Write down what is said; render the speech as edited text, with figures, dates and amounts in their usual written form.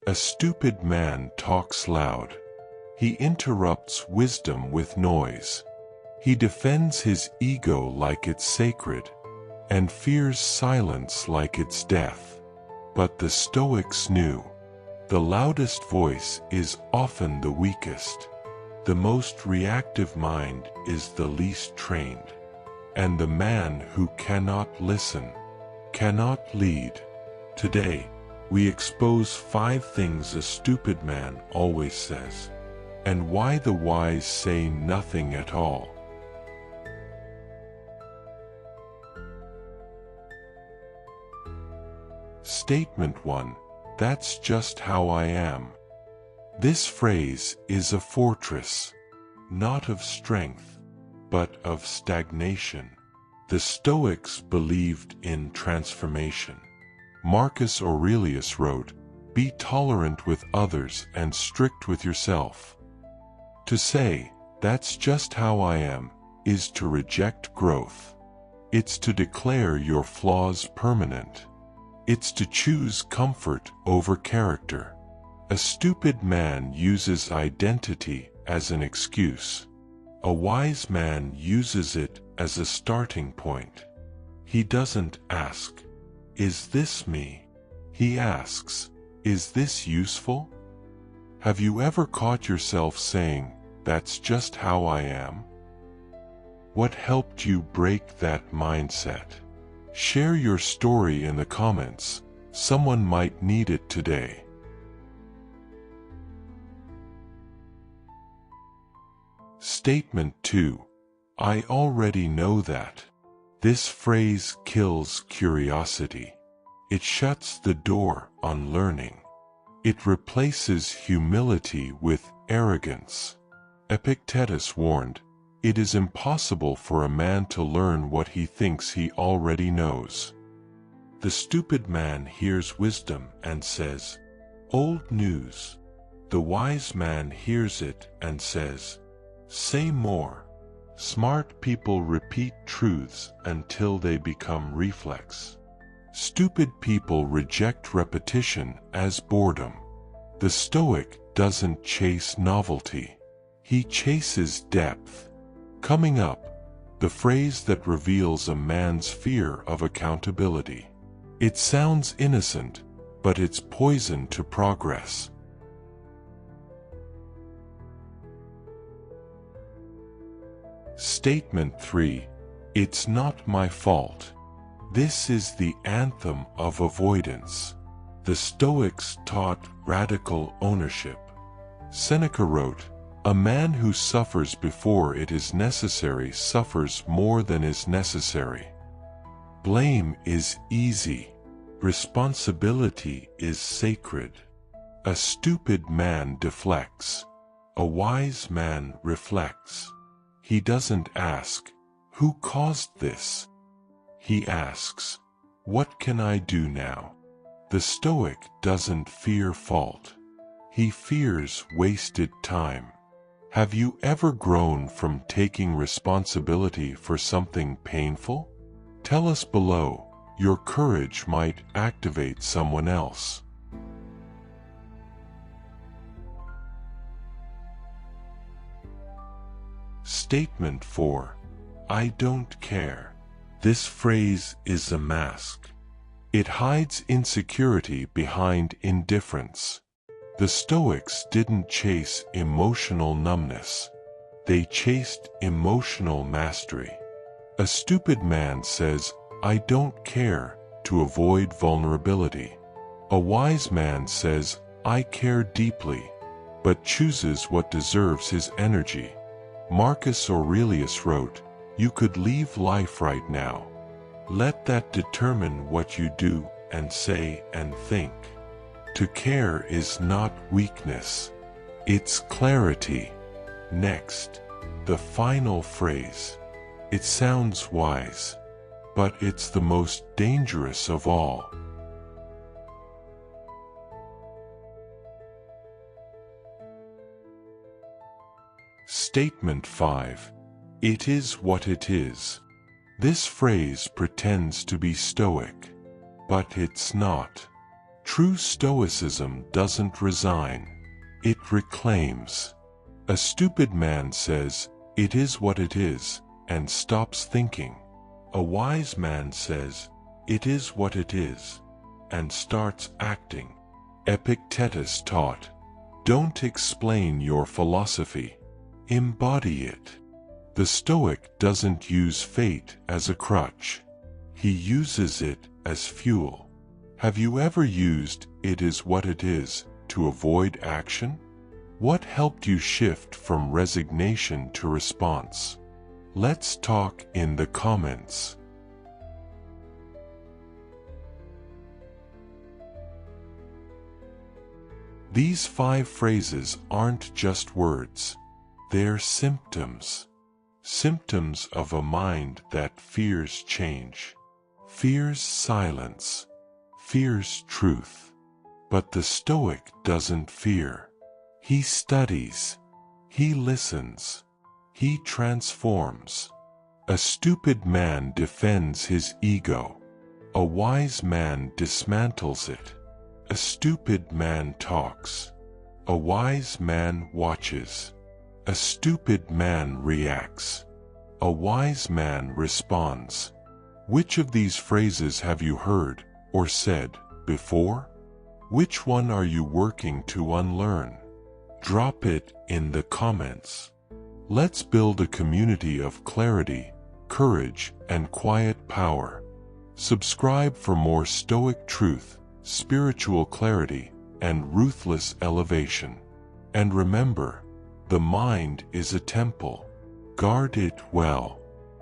A stupid man talks loud. He interrupts wisdom with noise. He defends his ego like it's sacred, and fears silence like it's death. But the Stoics knew, the loudest voice is often the weakest. The most reactive mind is the least trained. And the man who cannot listen, cannot lead. Today, we expose 5 things a stupid man always says, and why the wise say nothing at all. Statement 1. That's just how I am. This phrase is a fortress, not of strength, but of stagnation. The Stoics believed in transformation. Marcus Aurelius wrote, "Be tolerant with others and strict with yourself." To say, "That's just how I am," is to reject growth. It's to declare your flaws permanent. It's to choose comfort over character. A stupid man uses identity as an excuse. A wise man uses it as a starting point. He doesn't ask, "Is this me?" He asks, "Is this useful?" Have you ever caught yourself saying, "That's just how I am"? What helped you break that mindset? Share your story in the comments. Someone might need it today. Statement 2. I already know that. This phrase kills curiosity. It shuts the door on learning. It replaces humility with arrogance. Epictetus warned, "It is impossible for a man to learn what he thinks he already knows." The stupid man hears wisdom and says, "Old news." The wise man hears it and says, "Say more." Smart people repeat truths until they become reflex. Stupid people reject repetition as boredom. The Stoic doesn't chase novelty. He chases depth. Coming up, the phrase that reveals a man's fear of accountability. It sounds innocent, but it's poison to progress. Statement 3. It's not my fault. This is the anthem of avoidance. The Stoics taught radical ownership. Seneca wrote, "A man who suffers before it is necessary suffers more than is necessary." Blame is easy. Responsibility is sacred. A stupid man deflects. A wise man reflects. He doesn't ask, "Who caused this?" He asks, "What can I do now?" The Stoic doesn't fear fault. He fears wasted time. Have you ever grown from taking responsibility for something painful? Tell us below. Your courage might activate someone else. Statement 4. I don't care. This phrase is a mask. It hides insecurity behind indifference. The Stoics didn't chase emotional numbness. They chased emotional mastery. A stupid man says, "I don't care," to avoid vulnerability. A wise man says, "I care deeply," but chooses what deserves his energy. Marcus Aurelius wrote, "You could leave life right now. Let that determine what you do and say and think." To care is not weakness. It's clarity. Next, the final phrase. It sounds wise, but it's the most dangerous of all. Statement 5. It is what it is. This phrase pretends to be stoic, but it's not. True Stoicism doesn't resign, it reclaims. A stupid man says, "It is what it is," and stops thinking. A wise man says, "It is what it is," and starts acting. Epictetus taught, "Don't explain your philosophy, embody it." The Stoic doesn't use fate as a crutch. He uses it as fuel. Have you ever used "it is what it is" to avoid action? What helped you shift from resignation to response? Let's talk in the comments. These 5 phrases aren't just words. They're symptoms. Symptoms of a mind that fears change, fears silence, fears truth. But the Stoic doesn't fear. He studies. He listens. He transforms. A stupid man defends his ego. A wise man dismantles it. A stupid man talks. A wise man watches. A stupid man reacts. A wise man responds. Which of these phrases have you heard or said before? Which one are you working to unlearn? Drop it in the comments. Let's build a community of clarity, courage, and quiet power. Subscribe for more Stoic truth, spiritual clarity, and ruthless elevation. And remember, the mind is a temple. Guard it well.